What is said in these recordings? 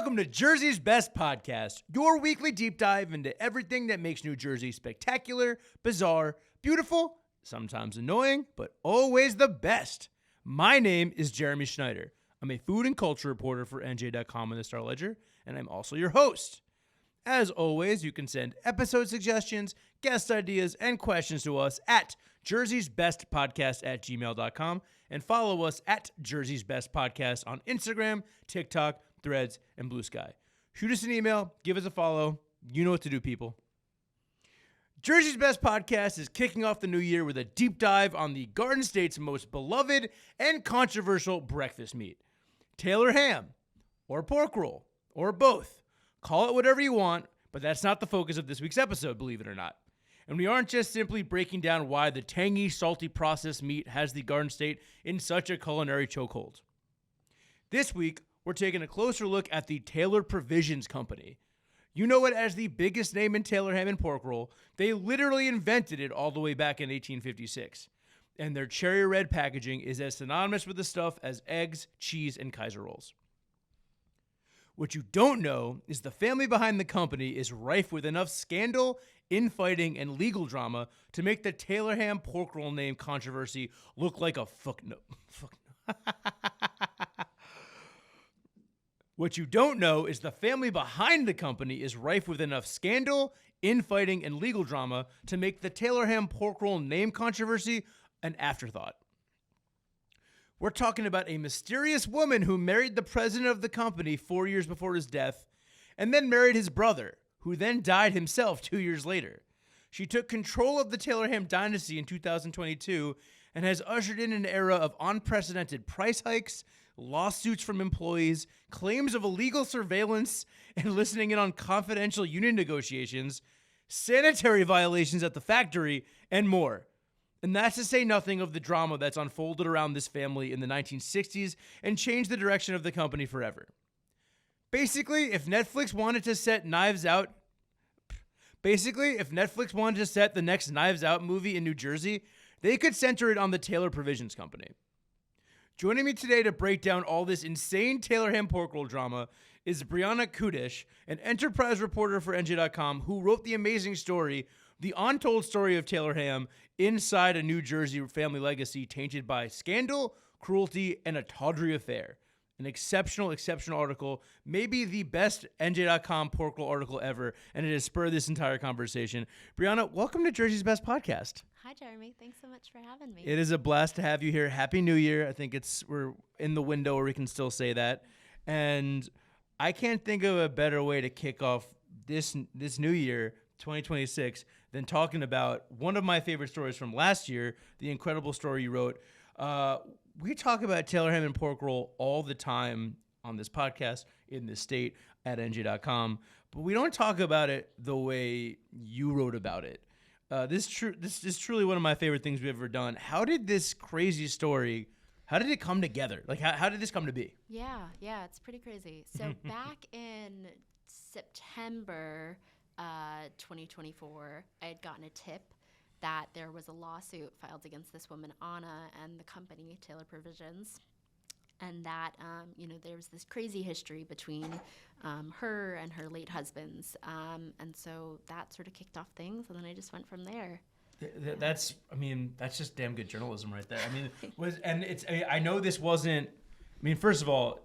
Welcome to Jersey's Best Podcast, your weekly deep dive into everything that makes New Jersey spectacular, bizarre, beautiful, sometimes annoying, but always the best. My name is Jeremy Schneider. I'm a food and culture reporter for NJ.com and the Star Ledger, and I'm also your host. As always, you can send episode suggestions, guest ideas, and questions to us at jerseysbestpodcast@gmail.com and follow us at Jersey's Best Podcast on Instagram, TikTok, Threads, and Blue Sky. Shoot us an email, give us a follow. You know what to do, people. Jersey's Best Podcast is kicking off the new year with a deep dive on the Garden State's most beloved and controversial breakfast meat, Taylor ham, or pork roll, or both. Call it whatever you want, but that's not the focus of this week's episode, believe it or not. And we aren't just simply breaking down why the tangy, salty processed meat has the Garden State in such a culinary chokehold. This week, we're taking a closer look at the Taylor Provisions Company. You know it as the biggest name in Taylor ham and pork roll. They literally invented it all the way back in 1856. And their cherry red packaging is as synonymous with the stuff as eggs, cheese, and Kaiser rolls. What you don't know is the family behind the company is rife with enough scandal, infighting, and legal drama to make the Taylor ham pork roll name controversy look like a footnote. What you don't know is the family behind the company is rife with enough scandal, infighting, and legal drama to make the Taylor ham pork roll name controversy an afterthought. We're talking about a mysterious woman who married the president of the company 4 years before his death, and then married his brother, who then died himself 2 years later. She took control of the Taylor ham dynasty in 2022 and has ushered in an era of unprecedented price hikes, lawsuits from employees, claims of illegal surveillance and listening in on confidential union negotiations, sanitary violations at the factory, and more. And that's to say nothing of the drama that's unfolded around this family in the 1960s and changed the direction of the company forever. Basically, if Netflix wanted to set the next Knives Out movie in New Jersey, they could center it on the Taylor Provisions Company. Joining me today to break down all this insane Taylor ham pork roll drama is Brianna Kudisch, an enterprise reporter for NJ.com who wrote the amazing story, The Untold Story of Taylor Ham, Inside a New Jersey Family Legacy Tainted by Scandal, Cruelty, and a Tawdry Affair. An exceptional article, maybe the best NJ.com pork roll article ever, and it has spurred this entire conversation. Brianna, welcome to Jersey's Best Podcast. Hi, Jeremy. Thanks so much for having me. It is a blast to have you here. Happy New Year. I think we're in the window where we can still say that. And I can't think of a better way to kick off this new year, 2026, than talking about one of my favorite stories from last year, the incredible story you wrote. We talk about Taylor ham and pork roll all the time on this podcast, in this state, at NJ.com, but we don't talk about it the way you wrote about it. This is truly one of my favorite things we've ever done. How did this crazy story, how did it come together? Like, how did this come to be? Yeah, it's pretty crazy. So back in September 2024, I had gotten a tip that there was a lawsuit filed against this woman, Anna, and the company, Taylor Provisions, and that, there was this crazy history between her and her late husbands. And so that sort of kicked off things, and then I just went from there. That's just damn good journalism right there. I know this wasn't, first of all,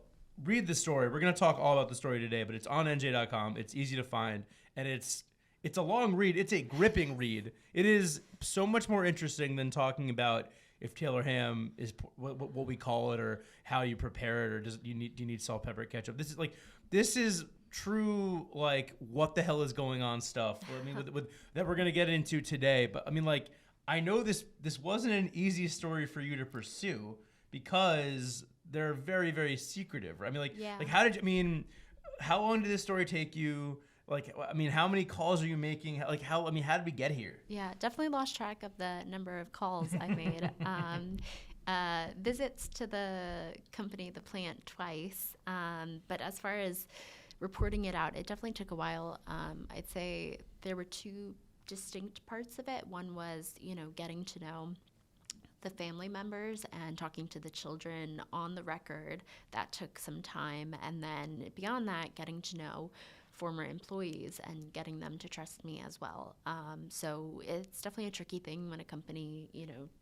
read the story. We're going to talk all about the story today, but it's on NJ.com. It's easy to find, and it's a long read. It's a gripping read. It is so much more interesting than talking about if Taylor ham is what we call it, or how you prepare it, or do you need salt, pepper, ketchup. This is true, like, what the hell is going on stuff. With that we're gonna get into today. But I know this wasn't an easy story for you to pursue because they're very, very secretive. Right? How long did this story take you? How many calls are you making? How did we get here? Yeah, definitely lost track of the number of calls I made. Visits to the company, the plant, twice. But as far as reporting it out, it definitely took a while. I'd say there were two distinct parts of it. One was, getting to know the family members and talking to the children on the record. That took some time. And then beyond that, getting to know former employees and getting them to trust me as well. So it's definitely a tricky thing when a company,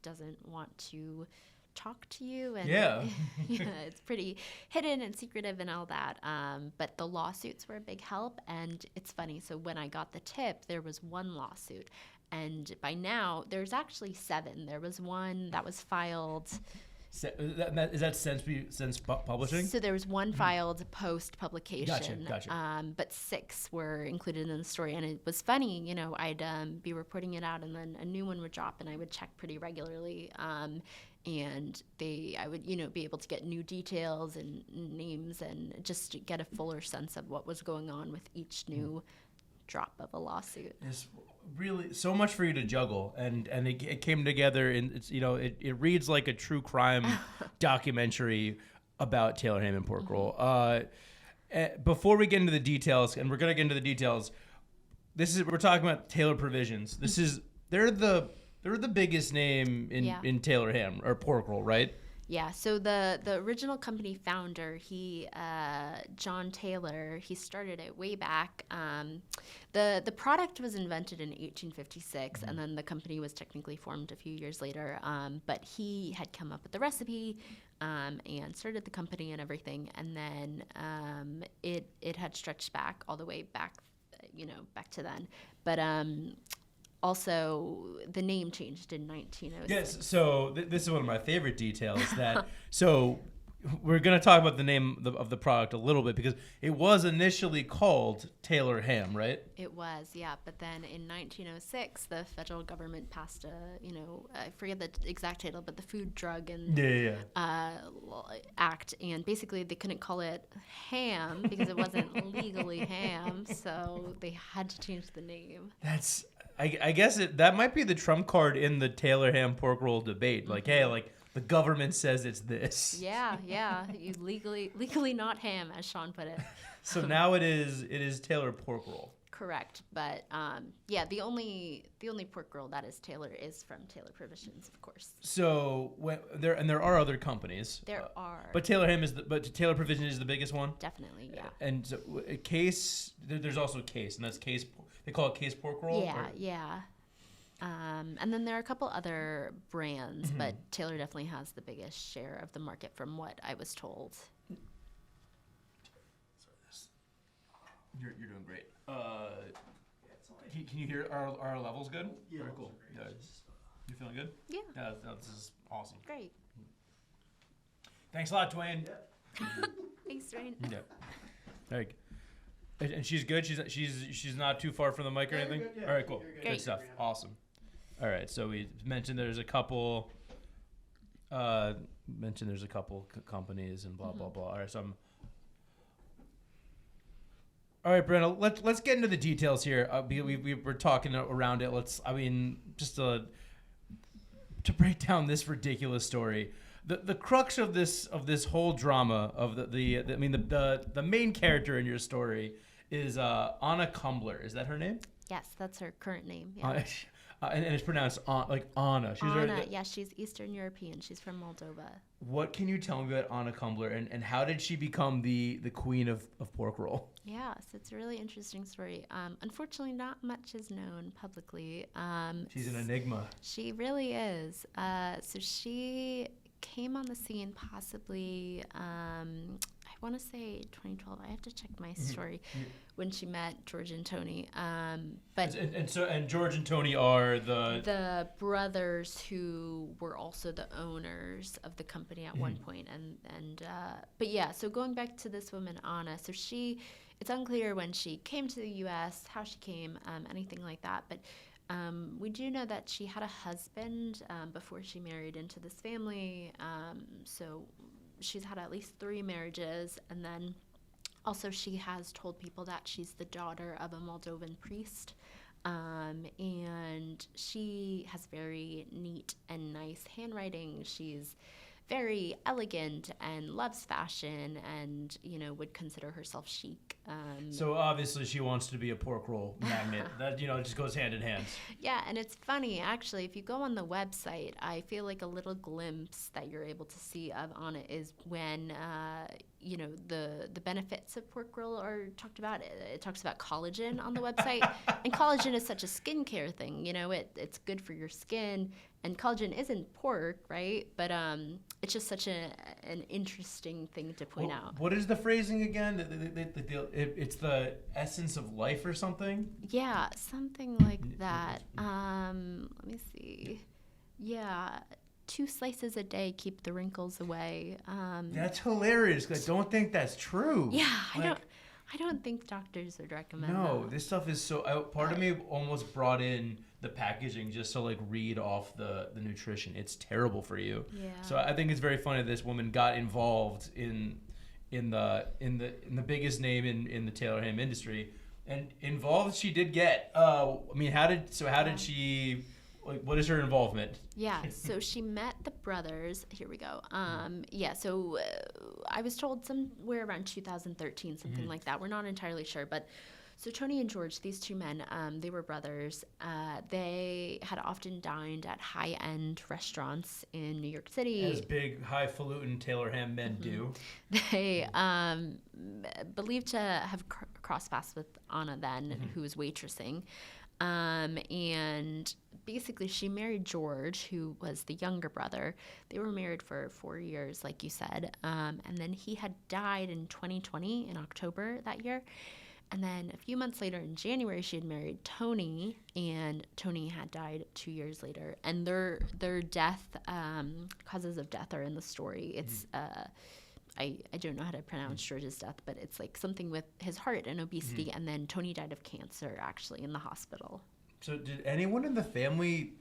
doesn't want to talk to you. And Yeah. it's pretty hidden and secretive and all that. But the lawsuits were a big help. And it's funny. So when I got the tip, there was one lawsuit. And by now, there's actually 7. There was one that was filed. Is that since publishing? So there was one filed post-publication. Gotcha. But 6 were included in the story. And it was funny, I'd be reporting it out, and then a new one would drop, and I would check pretty regularly. And I would, be able to get new details and names and just to get a fuller sense of what was going on with each new drop of a lawsuit. It's really so much for you to juggle, and it came together, and it's it reads like a true crime documentary about Taylor Ham and pork roll. Before we get into the details, and we're gonna get into the details, we're talking about Taylor Provisions. They're the biggest name in Taylor Ham or pork roll, right? Yeah, so the original company founder, John Taylor, he started it way back. The product was invented in 1856, and then the company was technically formed a few years later. But he had come up with the recipe and started the company and everything, and then it had stretched back all the way back, back to then. But also, the name changed in 1906. Yes, so this is one of my favorite details. So we're going to talk about the name of the product a little bit, because it was initially called Taylor Ham, right? It was, yeah. But then in 1906, the federal government passed I forget the exact title, but the Food, Drug, and Act. And basically, they couldn't call it ham because it wasn't legally ham. So they had to change the name. I guess that might be the trump card in the Taylor Ham pork roll debate. Like, hey, the government says it's this. Yeah. You legally not ham, as Sean put it. So now it is Taylor pork roll. Correct, but the only pork roll that is Taylor is from Taylor Provisions, of course. So there are other companies. There are. But Taylor Provisions is the biggest one. Definitely, yeah. And so Case, there's also Case, and that's Case. They call it Case pork roll. Yeah. And then there are a couple other brands, but Taylor definitely has the biggest share of the market, from what I was told. You're doing great. Can you hear our levels good? Yeah. Very cool. Yeah. You feeling good? Yeah. This is awesome. Great. Thanks a lot, Dwayne. Yeah. Thanks, Dwayne. Yeah. Very good. And she's good. She's not too far from the mic or anything. Good, yeah. All right, cool. You're good. Good stuff. Awesome. All right. So we mentioned there's a couple. Companies and blah blah blah. All right. All right, Brianna. Let's get into the details here. We were talking around it. To break down this ridiculous story. The crux of this whole drama of the main character in your story is Anna Kumbler. Is that her name? Yes, that's her current name. Yeah. And it's pronounced Anna. She's Eastern European. She's from Moldova. What can you tell me about Anna Kumbler, and how did she become the queen of pork roll? Yeah, so it's a really interesting story. Unfortunately, not much is known publicly. She's an enigma. She really is. So she came on the scene possibly, I want to say 2012. I have to check my story, when she met George and Tony. But and George and Tony are the brothers who were also the owners of the company at one point. But yeah, so going back to this woman Anna, so it's unclear when she came to the U.S., how she came, anything like that, but we do know that she had a husband before she married into this family. So she's had at least 3 marriages. And then also she has told people that she's the daughter of a Moldovan priest. And she has very neat and nice handwriting. She's very elegant and loves fashion and, would consider herself chic. So obviously she wants to be a pork roll magnet. That, just goes hand in hand. Yeah, and it's funny, actually, if you go on the website, I feel like a little glimpse that you're able to see of Anna is when, the benefits of pork roll are talked about. It talks about collagen on the website. And collagen is such a skincare thing. It's good for your skin. And collagen isn't pork, right? But it's just such an interesting thing to point out. What is the phrasing again? It's the essence of life or something? Yeah, something like that. Let me see. Yeah, 2 slices a day keep the wrinkles away. That's hilarious. I don't think that's true. Yeah, I don't think doctors would recommend that. No, this stuff is so... part of me almost brought in the packaging just to read off the nutrition. It's terrible for you. Yeah. So I think it's very funny this woman got involved in the biggest name in the tailor ham industry, and involved she did get. How did she? What is her involvement? Yeah, so she met the brothers. Here we go. So I was told somewhere around 2013, something like that. We're not entirely sure, but so Tony and George, these 2 men, they were brothers. They had often dined at high-end restaurants in New York City. As big, highfalutin tailor ham men do. They believed to have crossed paths with Anna then, who was waitressing. And basically she married George, who was the younger brother. They were married for 4 years, like you said. And then he had died in 2020, in October that year. And then a few months later, in January, she had married Tony, and Tony had died 2 years later. And their death, causes of death are in the story. It's I don't know how to pronounce George's death, but it's something with his heart and obesity, and then Tony died of cancer, actually, in the hospital. So did anyone in the family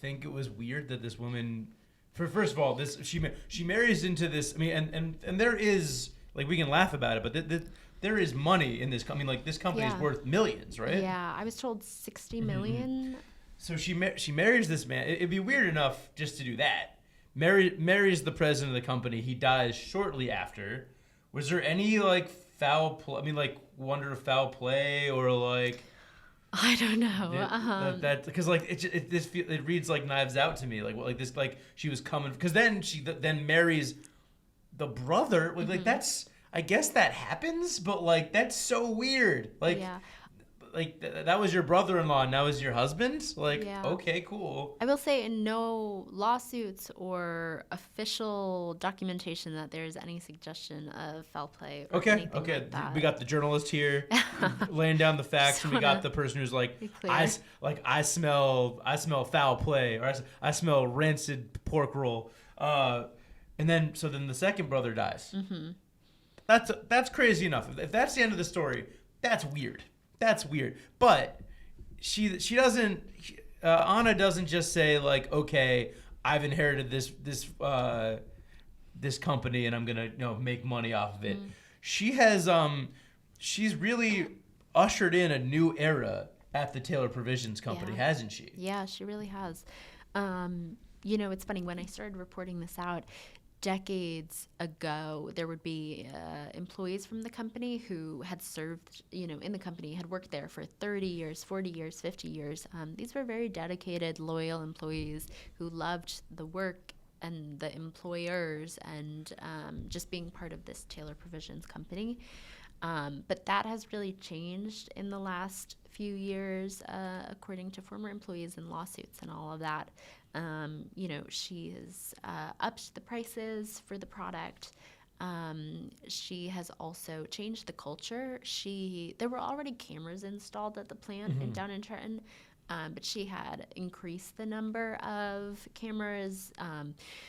think it was weird that this woman, first of all, she marries into this, and there is, we can laugh about it, but there is money in this company. This company is worth millions, right? Yeah, I was told 60 million. So she marries this man. It'd be weird enough just to do that. Marries the president of the company. He dies shortly after. Was there any foul play? Wonder of foul play or I don't know. Because it reads like Knives Out to me. She was coming because then she then marries the brother. That's, I guess that happens, but that's so weird. Yeah. That was your brother-in-law and now is your husband? Yeah. Okay, cool. I will say in no lawsuits or official documentation that there's any suggestion of foul play or anything like that. We got the journalist here laying down the facts, and we got the person who's I smell foul play, or I smell rancid pork roll. And then the second brother dies. Mm-hmm. That's crazy enough. If that's the end of the story, that's weird. That's weird. But she doesn't. Anna doesn't just say okay, I've inherited this company and I'm gonna make money off of it. She has she's really ushered in a new era at the Tailor Provisions Company, hasn't she? Yeah, she really has. It's funny, when I started reporting this out, decades ago, there would be employees from the company who had served, in the company, had worked there for 30 years, 40 years, 50 years. These were very dedicated, loyal employees who loved the work and the employers and just being part of this Tailor Provisions company. But that has really changed in the last few years, according to former employees and lawsuits and all of that. She has upped the prices for the product. She has also changed the culture. There were already cameras installed at the plant down in Trenton, but she had increased the number of cameras.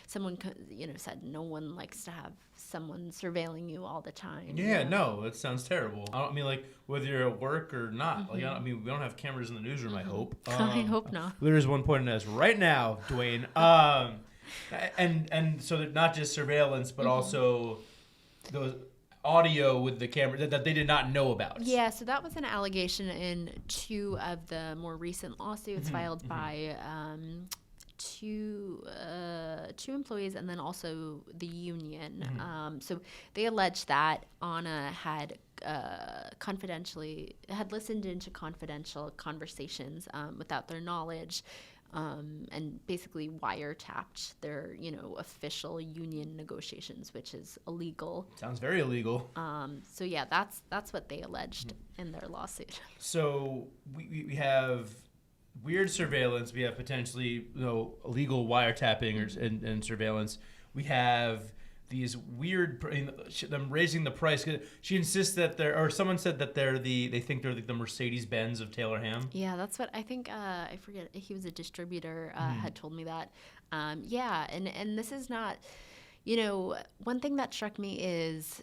Someone said no one likes to have someone surveilling you all the time. Yeah, no, that sounds terrible. I mean, whether you're at work or not. we don't have cameras in the newsroom, I hope. I hope not. There is one pointing at us right now, Dwayne. And so they're not just surveillance, but also those audio with the camera that they did not know about. Yeah, so that was an allegation in 2 of the more recent lawsuits filed by two employees and then also the union. So they alleged that Anna had listened into confidential conversations without their knowledge, and basically wiretapped their, official union negotiations, which is illegal. Sounds very illegal. So yeah, that's what they alleged in their lawsuit. So we have weird surveillance. We have potentially illegal wiretapping and surveillance. We have these weird them raising the price. She insists that someone said that they think they're the Mercedes-Benz of Taylor Ham. Yeah, that's what I think. I forget, he was a distributor, had told me that. Yeah, and this is not, one thing that struck me is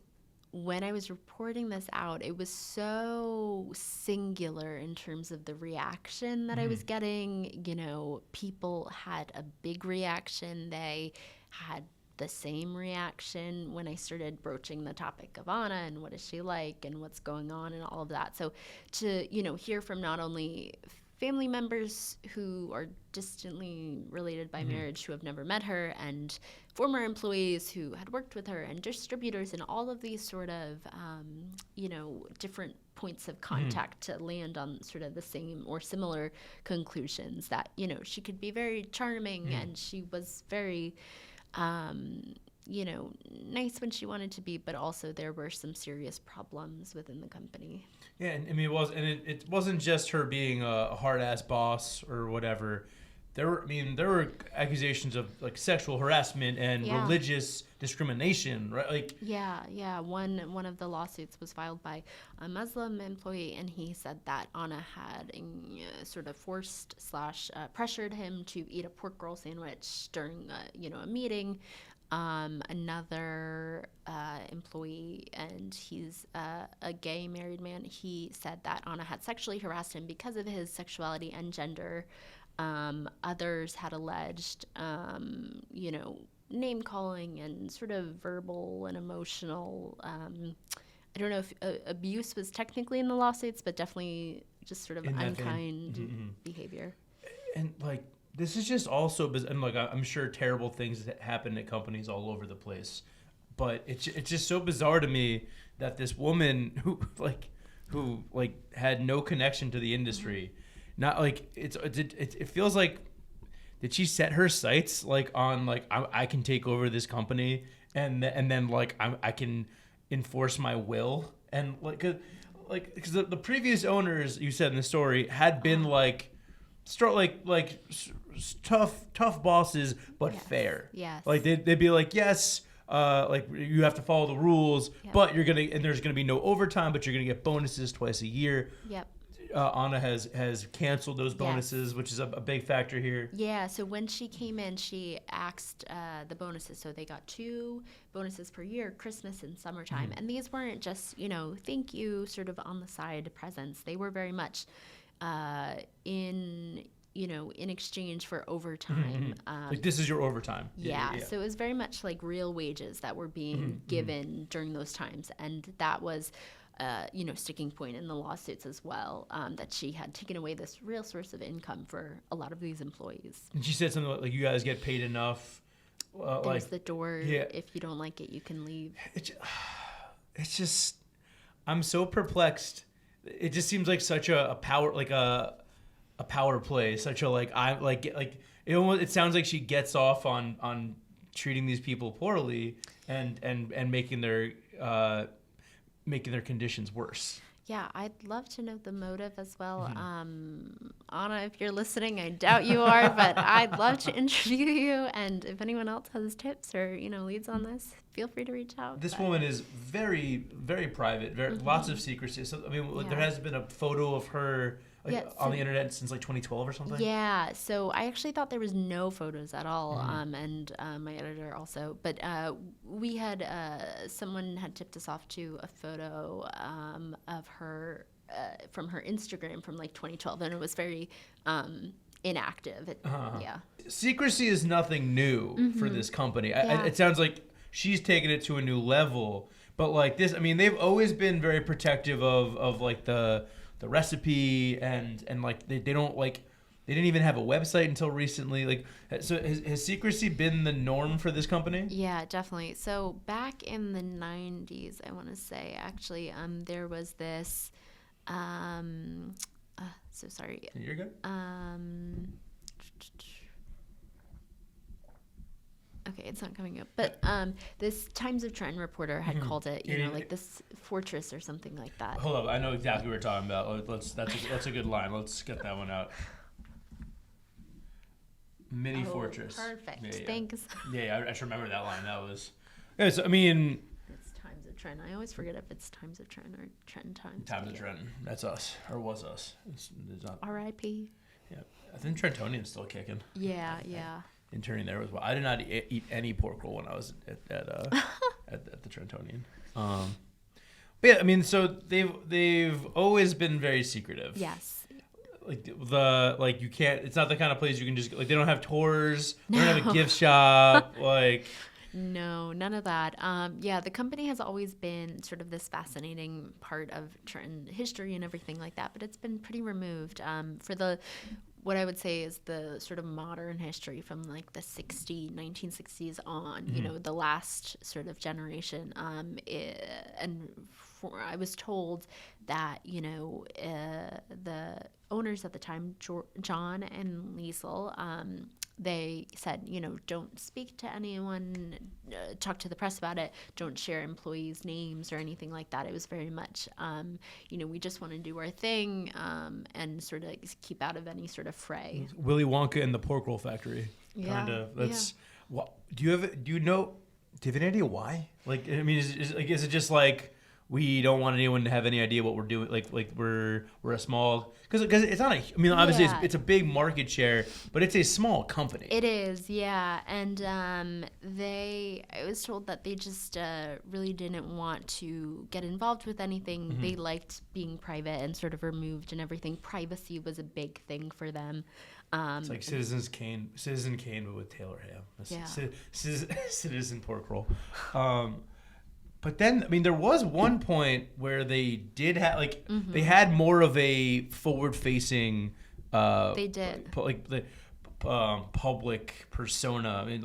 when I was reporting this out, it was so singular in terms of the reaction that I was getting. People had a big reaction. They had the same reaction when I started broaching the topic of Anna and what is she like and what's going on and all of that. So to, hear from not only family members who are distantly related by marriage who have never met her, and former employees who had worked with her, and distributors, and all of these sort of, different points of contact to land on sort of the same or similar conclusions that, she could be very charming and she was very nice when she wanted to be, but also there were some serious problems within the company. Yeah, and I mean it wasn't just her being a hard ass boss or whatever. There were accusations of like sexual harassment and religious discrimination, right? Like one of the lawsuits was filed by a Muslim employee, and he said that Anna had sort of forced / pressured him to eat a pork roll sandwich during a meeting. Another employee, and he's a gay married man, he said that Anna had sexually harassed him because of his sexuality and gender. Others had alleged, name calling and sort of verbal and emotional, I don't know if abuse was technically in the lawsuits, but definitely just sort of unkind behavior. And like, this is just also, and like, I'm sure terrible things that happen at companies all over the place, but it's just so bizarre to me that this woman who had no connection to the industry, not like it feels like, did she set her sights like on like I can take over this company and then like I can enforce my will, and because the previous owners you said in the story had been tough bosses, but fair. Yes. Like they'd be like, yes, like you have to follow the rules, but there's gonna be no overtime, but you're gonna get bonuses twice a year. Yep. Anna has canceled those bonuses, which is a big factor here. Yeah, so when she came in, she axed the bonuses. So they got 2 bonuses per year, Christmas and summertime. And these weren't just, thank you sort of on the side presents. They were very much in exchange for overtime. Like, this is your overtime. Yeah, so it was very much like real wages that were being given during those times. And that was sticking point in the lawsuits as well, that she had taken away this real source of income for a lot of these employees. And she said something like, you guys get paid enough. There's the door. Yeah. If you don't like it, you can leave. It's just, I'm so perplexed. It just seems like such a power, like a power play, such a it sounds like she gets off on treating these people poorly and making their conditions worse. Yeah, I'd love to know the motive as well. Anna, if you're listening, I doubt you are, but I'd love to interview you. And if anyone else has tips or leads on this, feel free to reach out. This woman is very, very private. Lots of secrecy. So there has been a photo of her on the internet since 2012 or something. Yeah, so I actually thought there was no photos at all, and my editor also. But we had someone had tipped us off to a photo of her from her Instagram from 2012, and it was very inactive. Yeah, secrecy is nothing new for this company. It sounds like she's taken it to a new level. But this, they've always been very protective of the recipe and they don't They didn't even have a website until recently. Like, so has secrecy been the norm for this company? Yeah, definitely. So back in the 90s, I want to say, actually, there was this, so sorry. You're good. Okay, it's not coming up. But this Times of Trenton reporter had called it, like this fortress or something like that. Hold up, I know exactly what we're talking about. That's a good line. Let's get that one out. Mini fortress. Perfect. Yeah. Thanks. Yeah, I just remember that line. That was. Yeah, so, I mean. It's Times of Trenton. I always forget if it's Times of Trenton or Trenton Times. Times of Trenton. That's us, or was us. It's not. R.I.P. Yeah, I think Trentonian's still kicking. Yeah. Interning there was well. I did not eat any pork roll when I was at the Trentonian. But yeah, I mean, so they've always been very secretive. Yes. Like you can't. It's not the kind of place you can just like. They don't have tours. They don't have a gift shop. Like. No, none of that. Yeah, the company has always been sort of this fascinating part of Trenton history and everything like that, but it's been pretty removed for what I would say is the sort of modern history from like the 1960s on, the last sort of generation. I was told that, the owners at the time, John and Liesel, they said, don't speak to anyone, talk to the press about it, don't share employees' names or anything like that. It was very much, we just want to do our thing and sort of keep out of any sort of fray. Willy Wonka and the Pork Roll Factory. Yeah. Kind of. That's. Yeah. What, do you have any idea why? Like, I mean, is it just like we don't want anyone to have any idea what we're doing? Like we're a small because it's not a. I mean, obviously it's a big market share, but it's a small company. It is, yeah, and I was told that they just really didn't want to get involved with anything. Mm-hmm. They liked being private and sort of removed and everything. Privacy was a big thing for them. It's like Citizen Kane, but with Taylor ham. Yeah. Citizen pork roll. But then, I mean, there was one point where they did have, they had more of a forward-facing, they did. Public persona. I mean,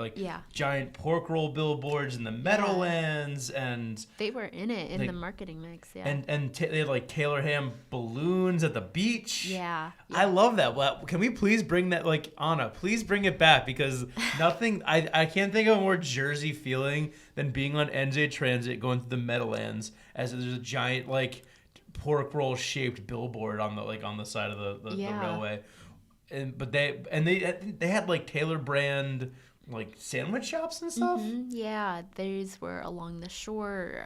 giant pork roll billboards in the Meadowlands, and they were in it in the marketing mix. Yeah, and they had Taylor ham balloons at the beach. Yeah. I love that. Well, can we please bring that, Anna? Please bring it back because nothing. I can't think of a more Jersey feeling than being on NJ Transit going through the Meadowlands as there's a giant pork roll shaped billboard on the side of the railway. But they had Taylor brand sandwich shops and stuff. Mm-hmm. Yeah, these were along the shore.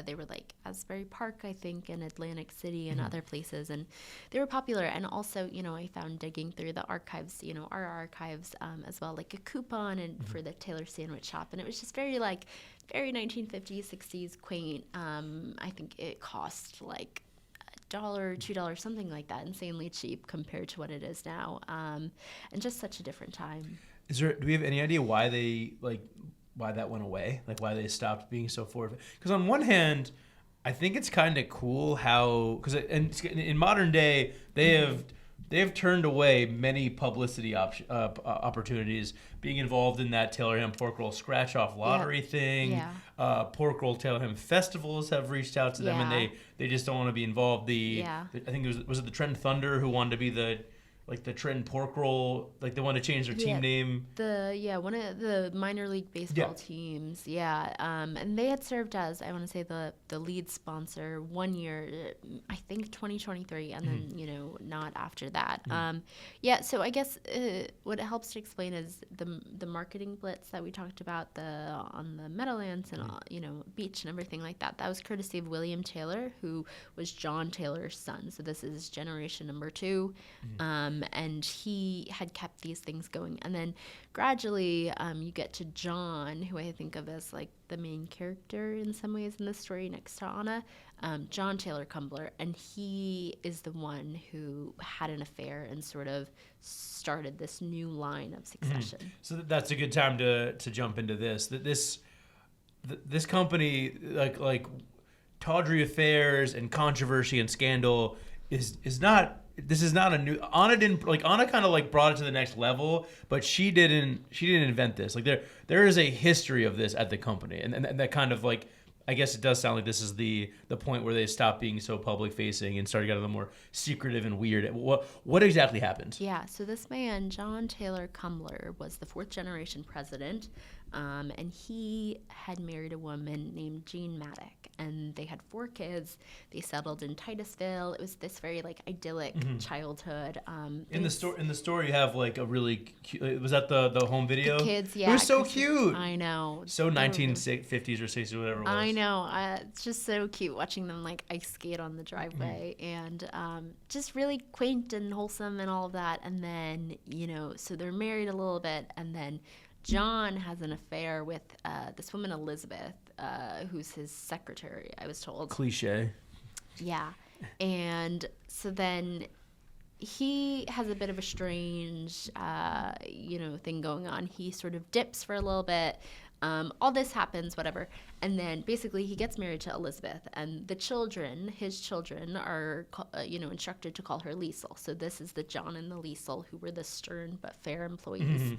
They were Asbury Park, I think, and Atlantic City and other places, and they were popular. And also, I found digging through the archives, our archives as well, a coupon and for the Taylor sandwich shop, and it was just very very 1950s, 60s, quaint. I think it cost $1, $2, something like that, insanely cheap compared to what it is now, and just such a different time. Do we have any idea why they why that went away? Why they stopped being so forward? Because on one hand, I think it's kind of cool how in modern day they have turned away many publicity opportunities being involved in that Taylor ham pork roll scratch off lottery thing. Yeah. Pork roll Taylor ham festivals have reached out to them and they just don't want to be involved. I think was it the Trenton Thunder who wanted to be the Trenton pork roll, they want to change their team name. One of the minor league baseball teams. Yeah. And they had served as, I want to say, the lead sponsor 1 year, I think 2023, and then, not after that. So I guess what it helps to explain is the marketing blitz that we talked about on the Meadowlands and, beach and everything like that. That was courtesy of William Taylor, who was John Taylor's son. So this is generation number 2. And he had kept these things going. And then gradually you get to John, who I think of as the main character in some ways in this story next to Anna, John Taylor Cumbler. And he is the one who had an affair and sort of started this new line of succession. So that's a good time to jump into this. This company, like tawdry affairs and controversy and scandal is not this is not a new Anna didn't like Anna kind of like brought it to the next level, but she didn't invent this. Like there is a history of this at the company, and that kind of like, I guess it does sound like this is the point where they stopped being so public facing and started getting a little more secretive and weird. What exactly happened? Yeah, so this man, John Taylor Cumler, was the 4th generation president, and he had married a woman named Jean Maddock, and they had 4 kids. They settled in Titusville. It was this very like idyllic childhood. In the story, you have like a really cute, was that the home video? The kids, yeah. It was so cute. I know. So 1950s or 60s or whatever it was. I know. It's just so cute watching them like ice skate on the driveway, and just really quaint and wholesome and all of that. And then, so they're married a little bit, and then John has an affair with this woman, Elizabeth, who's his secretary, I was told. Cliche. Yeah. And so then he has a bit of a strange, thing going on. He sort of dips for a little bit. All this happens, whatever. And then basically he gets married to Elizabeth, and his children are, instructed to call her Liesel. So this is the John and the Liesel, who were the stern but fair employees.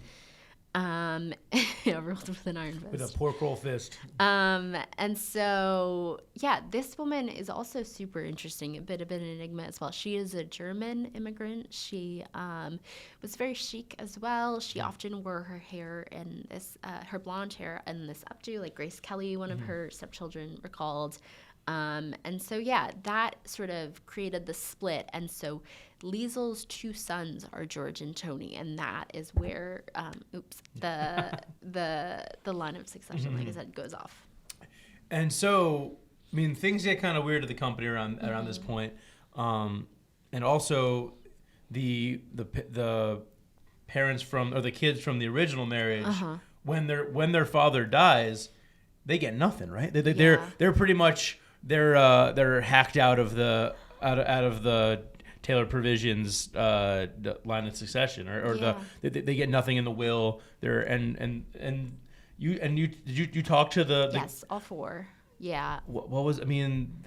Ruled with an iron fist. With a pork roll fist. And so, yeah, this woman is also super interesting, a bit of an enigma as well. She is a German immigrant. She was very chic as well. She often wore her hair in this, her blonde hair in this updo, like Grace Kelly, one of her stepchildren, recalled. And so, yeah, that sort of created the split. And so Liesel's 2 sons are George and Tony, and that is where, the line of succession, like I said, goes off. And so, I mean, things get kind of weird at the company around this point, and also the parents or the kids from the original marriage, when their father dies, they get nothing, right? They're pretty much they're hacked out of the Taylor Provisions line of succession, or they get nothing in the will. You talk to the yes, all 4. Yeah. What was, I mean,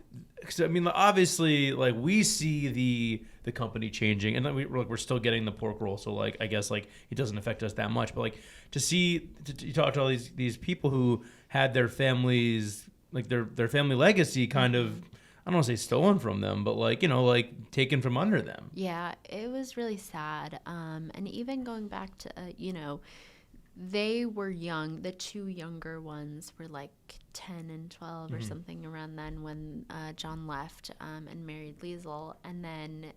obviously, like, we see the company changing, and we're still getting the pork roll, so like, I guess like it doesn't affect us that much, but like you talk to all these people who had their families, like their family legacy kind of, I don't want to say stolen from them, but like, like taken from under them. Yeah, it was really sad. And even going back to, they were young. The 2 younger ones were like 10 and 12 or something around then when John left and married Liesel. And then,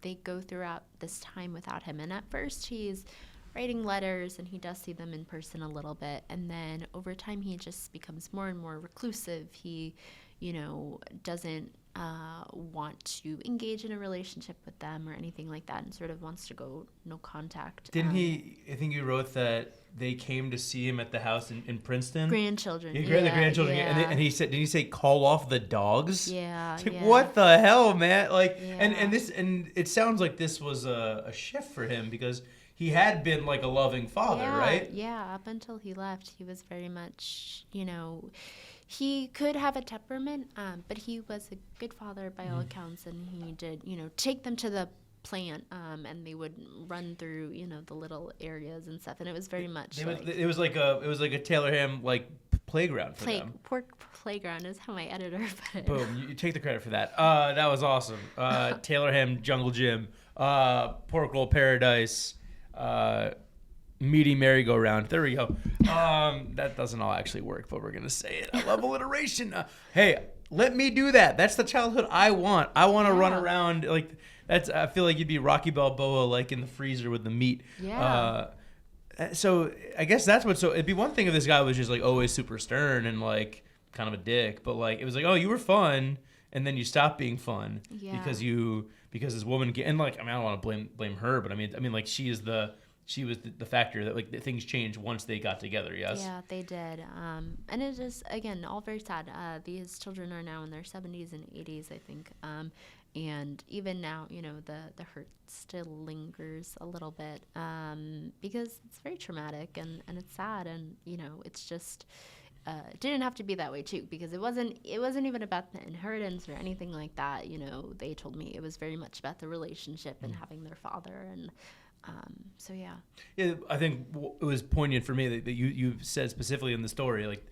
they go throughout this time without him. And at first he's writing letters and he does see them in person a little bit. And then over time he just becomes more and more reclusive. He, doesn't want to engage in a relationship with them or anything like that, and sort of wants to go no contact. Didn't he? I think you wrote that they came to see him at the house in Princeton. Grandchildren. The grandchildren, yeah. And he said, did he say call off the dogs? Yeah. Like, what the hell, man? Like, and it sounds like this was a shift for him, because he had been like a loving father, right? Yeah. Up until he left, he was very much, he could have a temperament, but he was a good father by all accounts, and he did, take them to the plant, and they would run through, the little areas and stuff, and it was very much it was like a Taylor Ham like playground for them. Pork playground is how my editor put it. Boom, you take the credit for that. That was awesome. Taylor Ham Jungle Gym, Pork Roll Paradise, meaty merry-go-round. There we go. That doesn't all actually work, but we're gonna say it. I love alliteration. Hey, let me do that. That's the childhood I want. I want to run around like that's. I feel like you'd be Rocky Balboa, like in the freezer with the meat. Yeah. So I guess that's what. So it'd be one thing if this guy was just like always super stern and like kind of a dick, but like it was like, oh, you were fun, and then you stopped being fun because this woman and like, I mean, I don't want to blame her, but I mean like she was the factor that like things changed once they got together. Yes. Yeah, they did. And it is, again, all very sad. These children are now in their 70s and 80s, I think. And even now, the hurt still lingers a little bit, because it's very traumatic and it's sad, and it's just it didn't have to be that way too, because it wasn't even about the inheritance or anything like that. You know, they told me it was very much about the relationship and having their father, and so yeah. Yeah, I think it was poignant for me that you said specifically in the story, like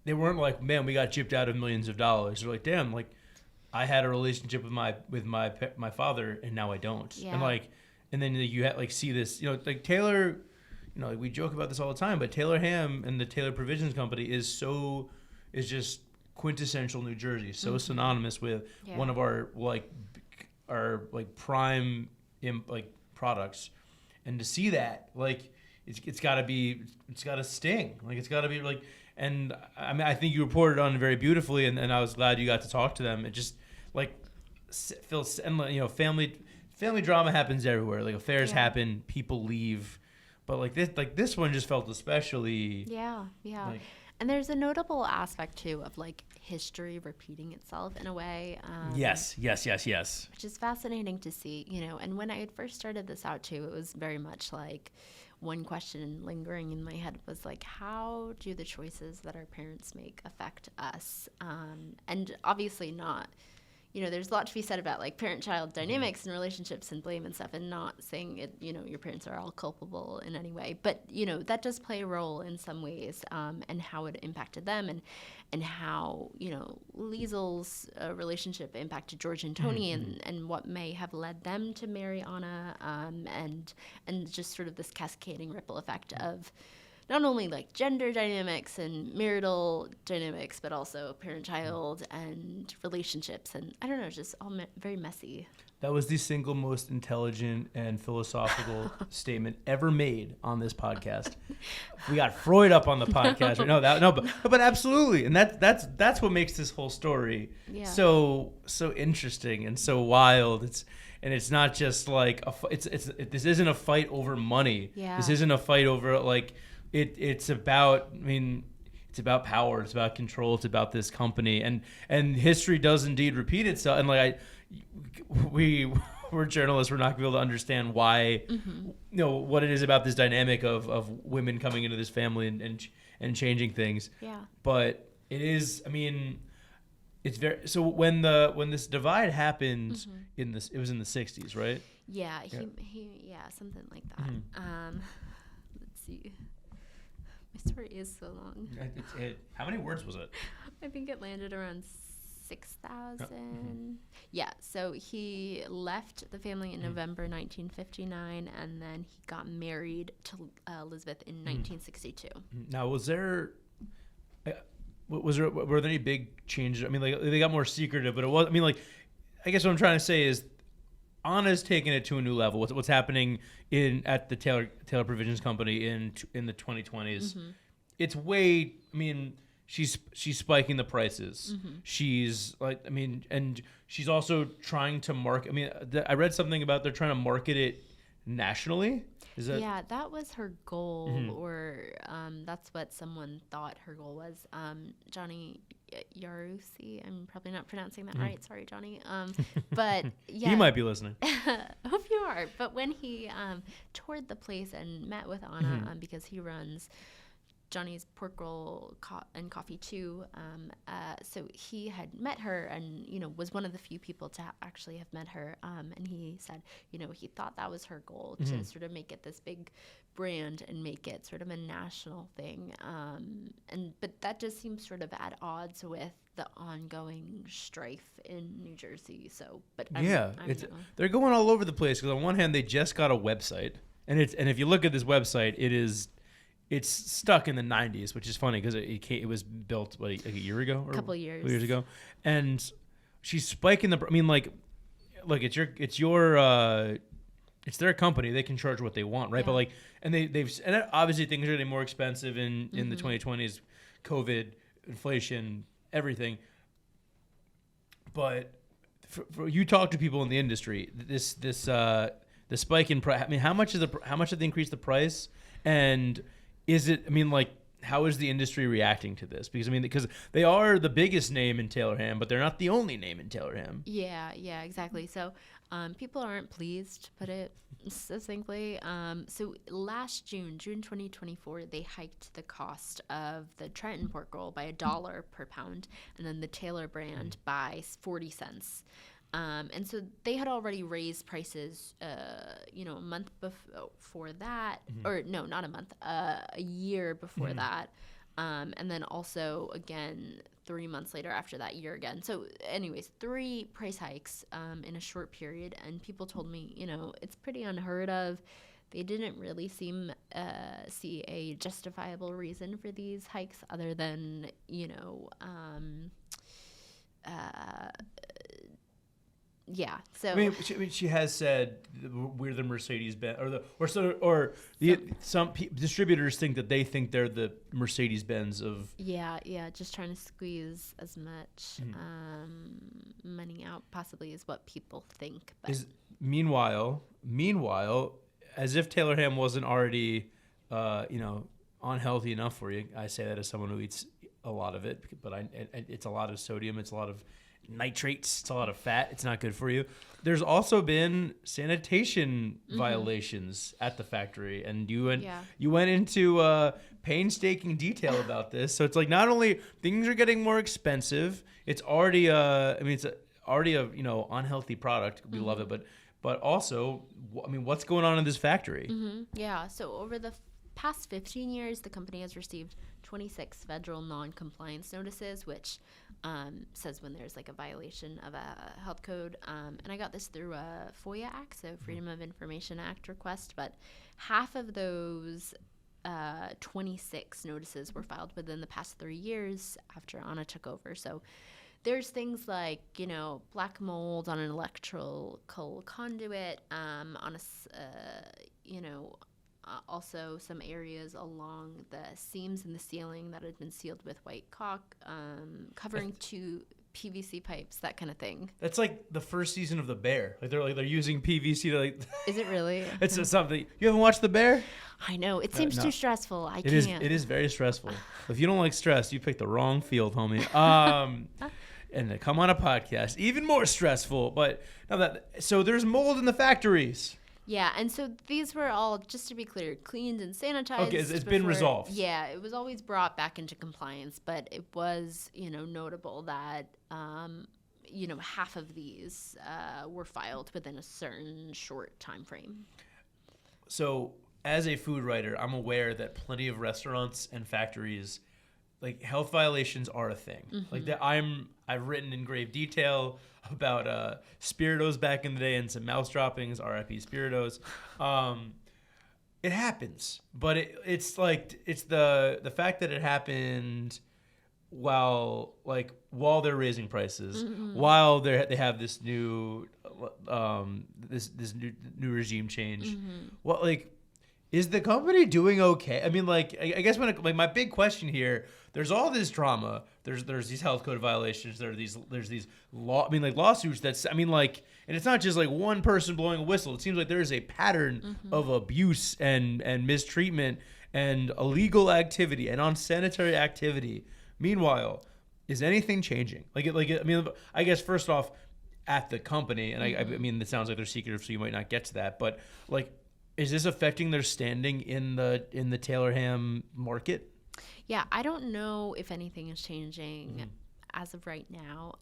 they weren't like, man, we got gypped out of millions of dollars. They're like, damn, like I had a relationship with my father and now I don't. Yeah. And like, and then you had like see this, you know, like Taylor, you know, like we joke about this all the time, but Taylor Ham and the Taylor Provisions Company is just quintessential New Jersey, so synonymous with one of our prime products, and to see that, like it's got to sting, like it's got to be like, and I mean I think you reported on it very beautifully, and I was glad you got to talk to them. It just like feels, and you know, family drama happens everywhere, like affairs happen, people leave. But like this one just felt especially. Yeah. Like, and there's a notable aspect too of like history repeating itself in a way. Yes. Which is fascinating to see, you know. And when I had first started this out too, it was very much like one question lingering in my head was like, how do the choices that our parents make affect us? And obviously not. You know, there's a lot to be said about like parent-child dynamics and relationships and blame and stuff, and not saying it, you know, your parents are all culpable in any way. But, you know, that does play a role in some ways, and how it impacted them, and how, you know, Liesel's relationship impacted George and Tony, and what may have led them to marry Anna, and just sort of this cascading ripple effect of not only like gender dynamics and marital dynamics, but also parent-child and relationships, and I don't know, just all very messy. That was the single most intelligent and philosophical statement ever made on this podcast. We got Freud up on the podcast, right? But absolutely, and that's what makes this whole story so interesting and so wild. It's not just like this isn't a fight over money. Yeah. This isn't a fight over like. It's about, I mean, it's about power. It's about control. It's about this company, and history does indeed repeat itself. And like we're journalists. We're not gonna be able to understand why, you know, what it is about this dynamic of women coming into this family and changing things. Yeah. But it is. I mean, it's very. So when this divide happened it was in the 60s, right? Yeah. He something like that. Let's see. My story is so long. How many words was it? I think it landed around 6,000. Yeah, so he left the family in November 1959, and then he got married to Elizabeth in 1962. Now, were there any big changes? I mean, like they got more secretive, but it was. I mean, like, I guess what I'm trying to say is, Anna's taking it to a new level. What's happening at the Taylor Provisions Company in the 2020s? It's way. I mean, she's spiking the prices. She's like, I mean, and she's also trying to market. I mean, I read something about they're trying to market it nationally. Is that? Yeah, that was her goal, or that's what someone thought her goal was. Johnny Yarusi, I'm probably not pronouncing that right. Sorry, Johnny. But yeah, he might be listening. Hope you are. But when he toured the place and met with Anna, because he runs Johnny's Pork Roll and Coffee too, so he had met her, and you know, was one of the few people to actually have met her. And he said, you know, he thought that was her goal, to sort of make it this big brand and make it sort of a national thing. But that just seems sort of at odds with the ongoing strife in New Jersey. So, but they're going all over the place, because on one hand they just got a website, and if you look at this website, it's stuck in the 90s, which is funny because it was built like a year ago, or a couple years ago, and she's spiking the. I mean, like, look, it's their company. They can charge what they want, right? Yeah. But like, and and obviously things are getting more expensive in the 2020s, COVID, inflation, everything. But for you talk to people in the industry, the spike in price. I mean, how much did they increase the price? And is it? I mean, like, how is the industry reacting to this? Because I mean, because they are the biggest name in Taylor ham, but they're not the only name in Taylor ham. Yeah, exactly. So people aren't pleased, to put it succinctly. So last June 2024, they hiked the cost of the Trenton pork roll by $1 per pound, and then the Taylor brand by 40 cents. And so they had already raised prices, a month before that, or no, not a month, a year before that. And then also again 3 months later after that year again. So anyways, 3 price hikes in a short period. And people told me, it's pretty unheard of. They didn't really see a justifiable reason for these hikes other than, yeah. So I mean, she has said we're the Mercedes-Benz, some distributors think that they think they're the Mercedes-Benz of. Yeah, just trying to squeeze as much money out, possibly, is what people think. But Meanwhile, as if Taylor ham wasn't already, unhealthy enough for you. I say that as someone who eats a lot of it, but it's a lot of sodium, it's a lot of nitrates, it's a lot of fat, it's not good for you. There's also been sanitation violations at the factory, and you went into painstaking detail about this. So it's like, not only things are getting more expensive, it's already it's already a unhealthy product. We love it, but also, what's going on in this factory? Yeah, so over the past 15 years, the company has received 26 federal non-compliance notices, which says when there's like a violation of a health code. And I got this through a FOIA Act, so Freedom of Information Act request, but half of those 26 notices were filed within the past 3 years after Anna took over. So there's things like, black mold on an electrical conduit, also some areas along the seams in the ceiling that had been sealed with white caulk, covering 2 PVC pipes, that kind of thing. That's like the first season of The Bear. They're using PVC to Is it really? It's something. You haven't watched The Bear? I know. It seems too stressful. I can't. It is very stressful. If you don't like stress, you picked the wrong field, homie. And to come on a podcast, even more stressful. But so there's mold in the factories. Yeah, and so these were all, just to be clear, cleaned and sanitized. Okay, it's been resolved. Yeah, it was always brought back into compliance, but it was, notable that, half of these were filed within a certain short time frame. So, as a food writer, I'm aware that plenty of restaurants and factories, like, health violations are a thing. Like that, I've written in grave detail about Spiritos back in the day and some mouse droppings, RIP Spiritos. It happens, but it's the fact that it happened while they're raising prices, while they have this new this new regime change. Is the company doing okay? I guess my big question here, there's all this drama. There's these health code violations. There's these lawsuits. And it's not just like one person blowing a whistle. It seems like there is a pattern of abuse and mistreatment and illegal activity and unsanitary activity. Meanwhile, is anything changing? I guess first off, at the company, and it sounds like they're secretive, so you might not get to that, but is this affecting their standing in the Taylor ham market? Yeah, I don't know if anything is changing as of right now,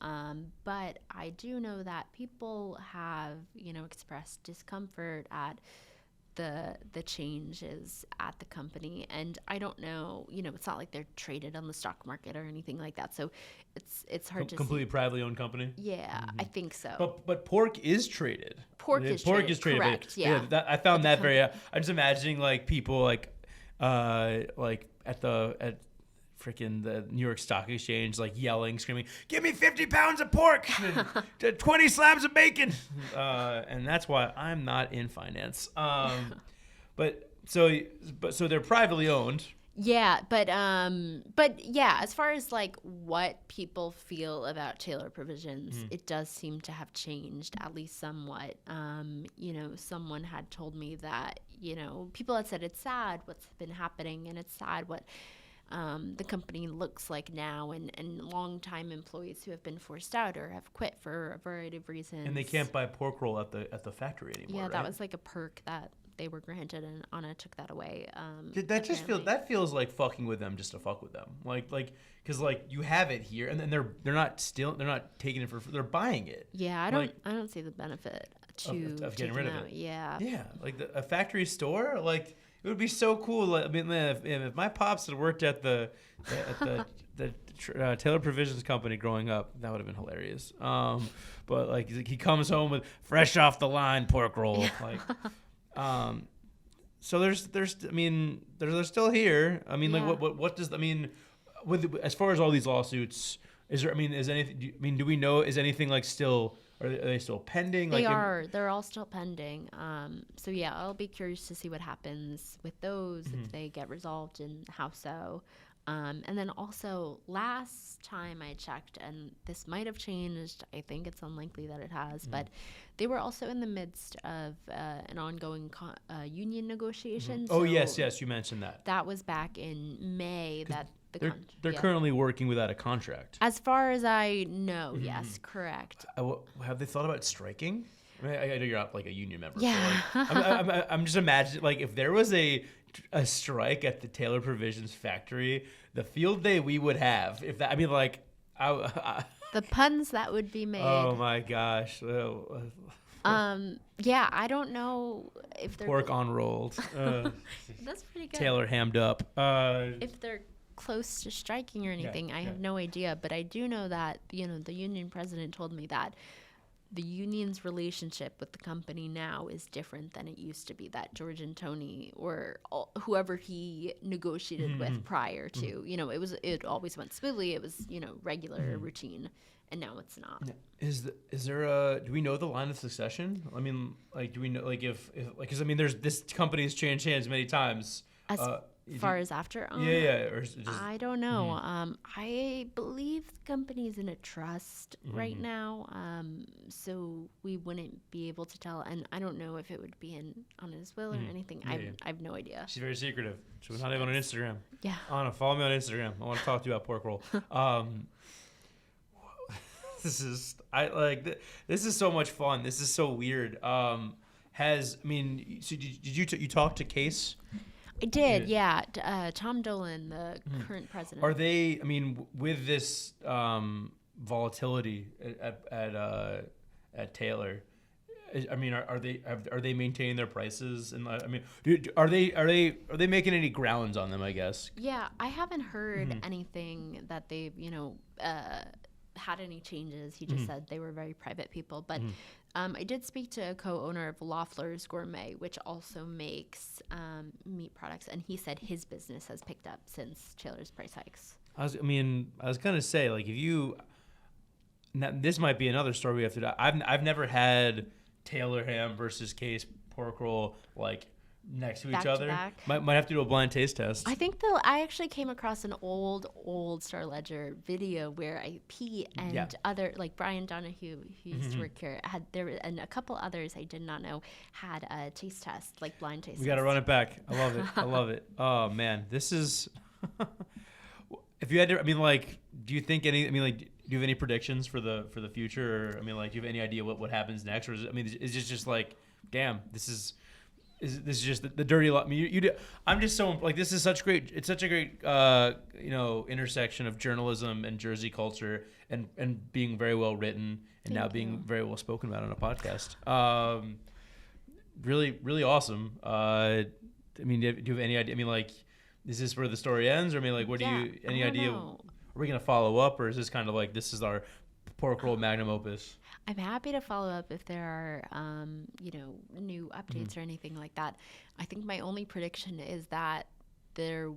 but I do know that people have, expressed discomfort at the changes at the company, and I don't know, it's not like they're traded on the stock market or anything like that, so it's hard to completely privately owned company. Yeah, I think so. But pork is traded. Pork is traded. Correct. Yeah. I found that very. I'm just imagining people at freaking the New York Stock Exchange, yelling, screaming, "Give me 50 pounds of pork, 20 slabs of bacon," and that's why I'm not in finance. But so they're privately owned. Yeah, but yeah, as far as what people feel about Taylor provisions, it does seem to have changed, at least somewhat. Someone had told me that, people had said it's sad what's been happening, and it's sad what the company looks like now, and longtime employees who have been forced out or have quit for a variety of reasons. And they can't buy pork roll at the factory anymore. Yeah, right? that was like a perk that they were granted, and Anna took that away. That feels like fucking with them just to fuck with them, like because like you have it here, and then they're not taking it they're buying it. Yeah, I don't see the benefit of getting rid of it. Yeah, like a factory store, like it would be so cool. Like, I mean, if my pops had worked at the Taylor Provisions Company growing up, that would have been hilarious. But like he comes home with fresh off the line pork roll, like. So there's I mean they're still here. I mean, like what does I mean with as far as all these lawsuits, is there? I mean, is anything? Do we know? Is anything like still? Are they still pending? They are. They're all still pending. So yeah, I'll be curious to see what happens with those, if they get resolved and how so. And then also, last time I checked, and this might have changed, I think it's unlikely that it has, but they were also in the midst of an ongoing union negotiation. Oh, yes, you mentioned that. That was back in May. They're currently working without a contract. As far as I know, yes, correct. Have they thought about striking? I mean, I know you're not like a union member. Yeah. So like, I'm just imagining, like, if there was a strike at the Taylor Provisions factory, the field day we would have. If that, I mean, like, the puns that would be made. Oh my gosh. Yeah, I don't know if they're pork on rolled. That's pretty good. Taylor hammed up. If they're close to striking or anything, I have no idea, but I do know that the union president told me that the union's relationship with the company now is different than it used to be, that George and Tony or whoever he negotiated with prior to, it always went smoothly. It was, regular routine, and now it's not. Is there do we know the line of succession? I mean, like, do we know, like, if because I mean, this company's changed hands many times. As far as after or I don't know. I believe the company's in a trust right now, so we wouldn't be able to tell, and I don't know if it would be on his will or anything. I have no idea. She's very secretive. She's not even on Instagram. Yeah, Anna, follow me on Instagram. I want to talk to you about pork roll. This is so much fun. This is so weird. So did you talk to Case? I did, yeah. Tom Dolan, the current president. Are they? I mean, with this volatility at Taylor, I mean, are they maintaining their prices? And I mean, are they making any grounds on them? I guess. Yeah, I haven't heard anything that they've had any changes. He just said they were very private people, but. I did speak to a co-owner of Loeffler's Gourmet, which also makes meat products, and he said his business has picked up since Taylor's price hikes. I was gonna say, like, this might be another story we have to do. I've never had Taylor ham versus Case pork roll like next to each other. Might have to do a blind taste test. I think I actually came across an old Star Ledger video where Pete and other, like Brian Donahue, who used to work here, and a couple others I did not know had a taste test, like blind taste. We got to run it back. I love it. I love it. Oh man, this is. If you had to, I mean, like, do you think any? I mean, like, do you have any predictions for the future? Or, I mean, like, do you have any idea what happens next? Or is it just like, damn, this is just the dirty lot. I mean, I'm just so like, this is such great. It's such a great intersection of journalism and Jersey culture and being very well written and now being very well spoken about on a podcast. Really, really awesome. I mean, do you have any idea? I mean, like, is this where the story ends? Or I mean, like, any idea? Are we gonna follow up, or is this kind of like, this is our pork roll magnum opus? I'm happy to follow up if there are, new updates or anything like that. I think my only prediction is that there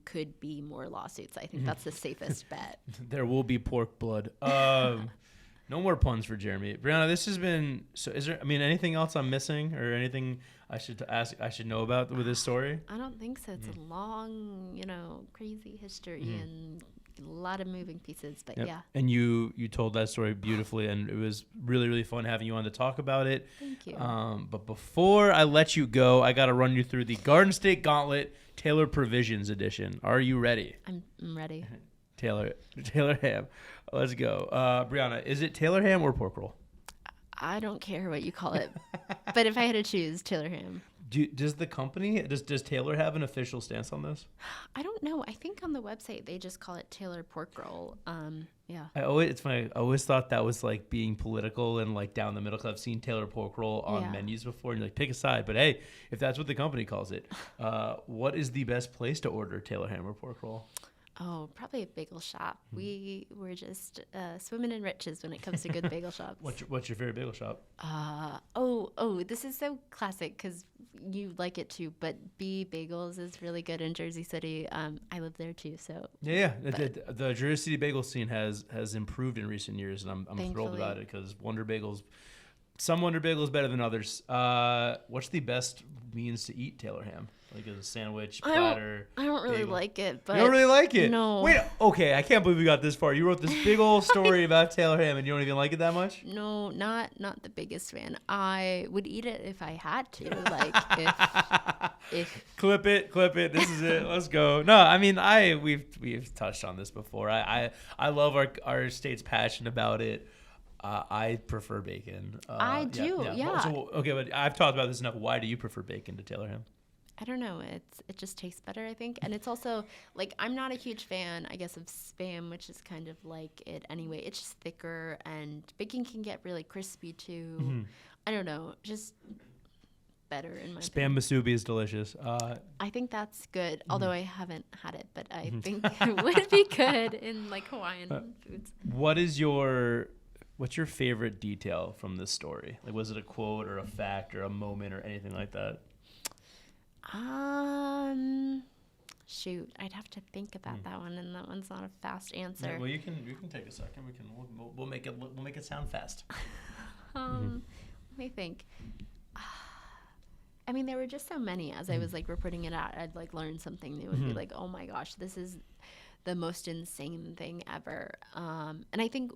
could be more lawsuits. I think that's the safest bet. There will be pork blood. No more puns for Jeremy. Brianna, this has been. So, is there? I mean, anything else I'm missing, or anything I should know about with this story? I don't think so. It's a long, crazy history, and a lot of moving pieces, but Yep. yeah. And you told that story beautifully, and it was really, really fun having you on to talk about it. Thank you. But before I let you go, I got to run you through the Garden State Gauntlet Taylor Provisions Edition. Are you ready? I'm ready. Taylor ham. Let's go. Brianna, is it Taylor ham or pork roll? I don't care what you call it, but if I had to choose, Taylor ham. Does the company, does Taylor have an official stance on this? I don't know. I think on the website they just call it Taylor pork roll. Yeah. It's funny. I always thought that was like being political and like down the middle. Cause I've seen Taylor pork roll on menus before, and you're like, pick a side. But hey, if that's what the company calls it, what is the best place to order Taylor ham or pork roll? Oh, probably a bagel shop. We were just swimming in riches when it comes to good bagel shops. What's your favorite bagel shop? This is so classic because you like it too. But B Bagels is really good in Jersey City. I live there too, so Yeah. The Jersey City bagel scene has improved in recent years, and I'm thrilled about it because some Wonder Bagels better than others. What's the best means to eat Taylor ham? Like as a sandwich, platter. I don't really bagel. like it, but you don't really like it. No. Wait. Okay, I can't believe we got this far. You wrote this big old story about Taylor ham, and you don't even like it that much. No, not the biggest fan. I would eat it if I had to. Like if clip it. This is it. Let's go. No, I mean we've touched on this before. I love our state's passion about it. I prefer bacon. I do. Yeah. So, okay, but I've talked about this enough. Why do you prefer bacon to Taylor ham? I don't know. It just tastes better, I think. And it's also, like, I'm not a huge fan, I guess, of Spam, which is kind of like it anyway. It's just thicker, and bacon can get really crispy, too. Mm-hmm. I don't know. Just better in my opinion. Spam musubi is delicious. I think that's good, although I haven't had it, but I think it would be good in, like, Hawaiian foods. What's your favorite detail from this story? Like, was it a quote or a fact or a moment or anything like that? Shoot, I'd have to think about that one, and that one's not a fast answer. Yeah, well, you can take a second. We'll make it sound fast. Let me think. I mean, there were just so many. As I was like reporting it out, I'd like learn something new and be like, "Oh my gosh, this is the most insane thing ever." And I think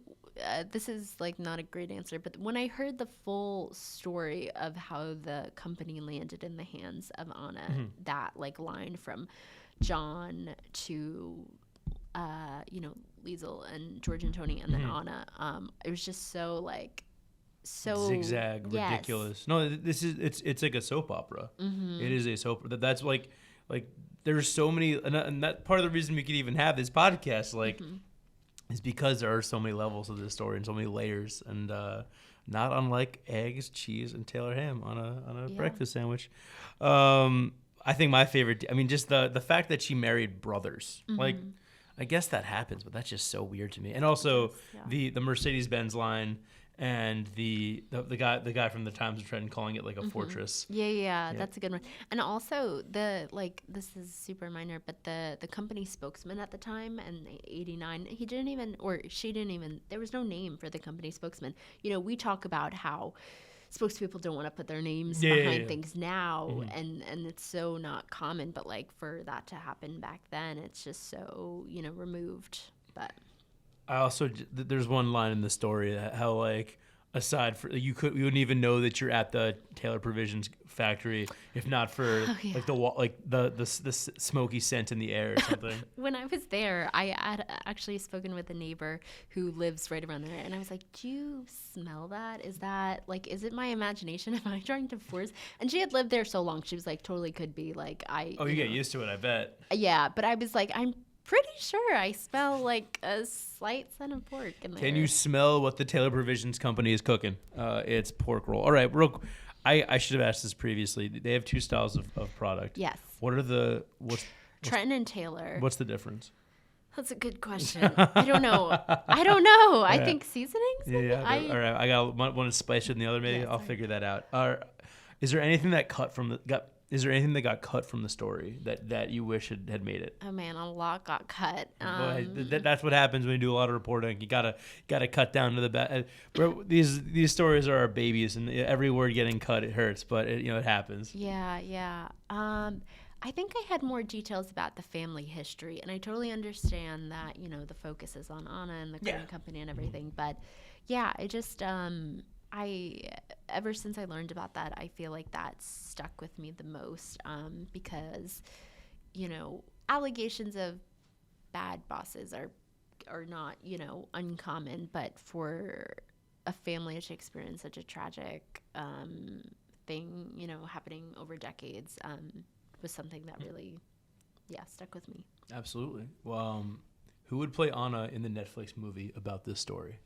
this is like not a great answer, but when I heard the full story of how the company landed in the hands of Anna, that like line from John to Liesl and George and Tony and then Anna, it was just so zigzag, ridiculous. No, it's like a soap opera. It is a soap. That's like there's so many, and that part of the reason we could even have this podcast, is because there are so many levels of this story and so many layers, and not unlike eggs, cheese, and Taylor ham on a breakfast sandwich. I think my favorite, I mean, just the fact that she married brothers, like, I guess that happens, but that's just so weird to me. And also the Mercedes-Benz line. And the guy from the Times of Trenton calling it like a fortress. Yeah, that's a good one. And also this is super minor, but the company spokesman at the time in '89, she didn't even. There was no name for the company spokesman. We talk about how spokespeople don't want to put their names behind things now, and it's so not common. But like for that to happen back then, it's just so removed. But. I also, there's one line in the story that how like aside for you wouldn't even know that you're at the Taylor Provisions factory if not for like the smoky scent in the air or something. When I was there, I had actually spoken with a neighbor who lives right around there, and I was like, "Do you smell that? Is that like, is it my imagination? Am I trying to force?" And she had lived there so long, she was like, "Totally could be." Like you get used to it, I bet. Yeah, but I was like, I'm pretty sure I smell like a slight scent of pork in there. Can you smell what the Taylor Provisions company is cooking? It's pork roll. All right, I should have asked this previously. They have two styles of product. Yes. What are what's Trenton and Taylor. What's the difference? That's a good question. I don't know. I think seasonings. Yeah. All right. I got one is spicier than the other. Maybe I'll figure that out. Is there anything that got cut from the story that you wish had made it? Oh man, a lot got cut. That's what happens when you do a lot of reporting. You gotta cut down to the best. These stories are our babies, and every word getting cut, it hurts, but it happens. Yeah. I think I had more details about the family history, and I totally understand that, you know, the focus is on Anna and the clothing company and everything. But yeah, I just, ever since I learned about that, I feel like that stuck with me the most, because, you know, allegations of bad bosses are not, you know, uncommon, but for a family to experience such a tragic thing, you know, happening over decades, was something that really, stuck with me. Absolutely. Well, who would play Anna in the Netflix movie about this story?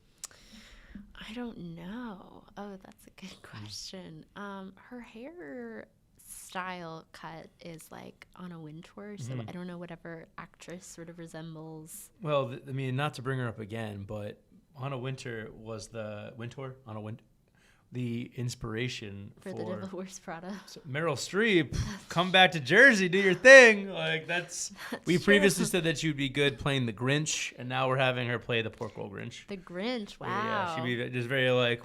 I don't know. Oh, that's a good question. Her hair style cut is like Anna Wintour, so I don't know whatever actress sort of resembles. Well, I mean, not to bring her up again, but Anna Wintour was the inspiration for The Devil Wears Prada. So Meryl Streep, come back to Jersey, do your thing. Like that's we true. previously said that she'd be good playing the Grinch, and now we're having her play the pork roll Grinch. The Grinch, wow. Yeah, she'd be just very like,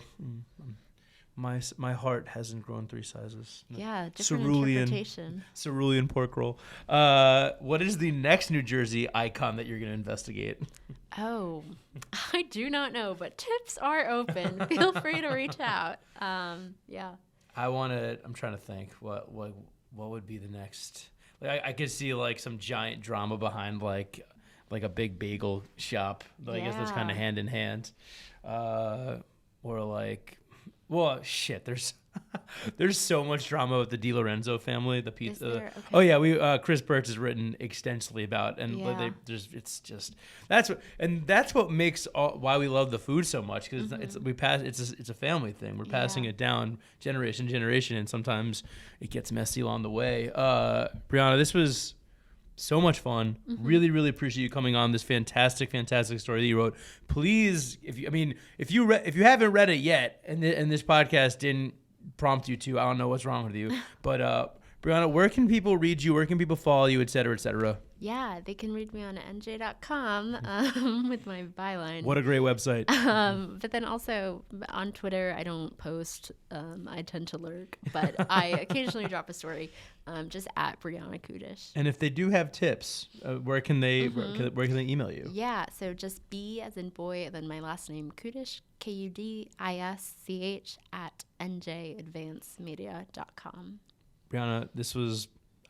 my heart hasn't grown 3 sizes. Yeah, different interpretation. Cerulean pork roll. What is the next New Jersey icon that you're going to investigate? Oh, I do not know, but tips are open. Feel free to reach out. Yeah. I'm trying to think what would be the next. Like I could see like some giant drama behind like a big bagel shop. I guess that's kind of hand in hand. Or like, well, shit. There's so much drama with the DiLorenzo family. The pizza. Okay. Oh yeah, Chris Birch has written extensively about, and that's what makes why we love the food so much, because it's a family thing. We're passing it down generation to generation, and sometimes it gets messy along the way. Brianna, this was so much fun. Really, really appreciate you coming on this fantastic story that you wrote. Please, if you haven't read it yet, and this podcast didn't prompt you to, I don't know what's wrong with you. But Brianna, where can people read you? Where can people follow you, et cetera, et cetera? Yeah, they can read me on NJ.com with my byline. What a great website. But then also on Twitter, I don't post. I tend to lurk, but I occasionally drop a story, just at Brianna Kudisch. And if they do have tips, where can they email you? Yeah, so just B as in boy, and then my last name, Kudisch, Kudisch at NJadvancemedia.com. Brianna,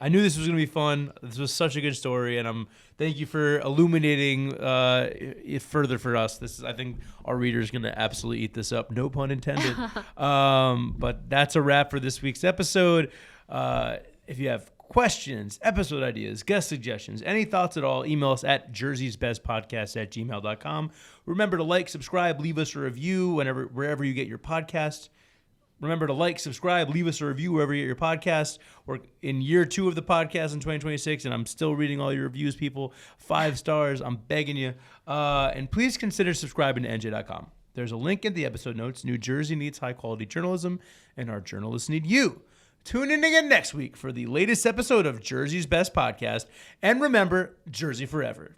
I knew this was going to be fun. This was such a good story, and thank you for illuminating it further for us. I think our readers going to absolutely eat this up. No pun intended. But that's a wrap for this week's episode. If you have questions, episode ideas, guest suggestions, any thoughts at all, email us at jerseysbestpodcast@gmail.com. Remember to like, subscribe, leave us a review wherever you get your podcast. Remember to like, subscribe, leave us a review wherever you get your podcast. We're in year 2 of the podcast in 2026, and I'm still reading all your reviews, people. 5 stars, I'm begging you. And please consider subscribing to NJ.com. There's a link in the episode notes. New Jersey needs high-quality journalism, and our journalists need you. Tune in again next week for the latest episode of Jersey's Best Podcast. And remember, Jersey forever.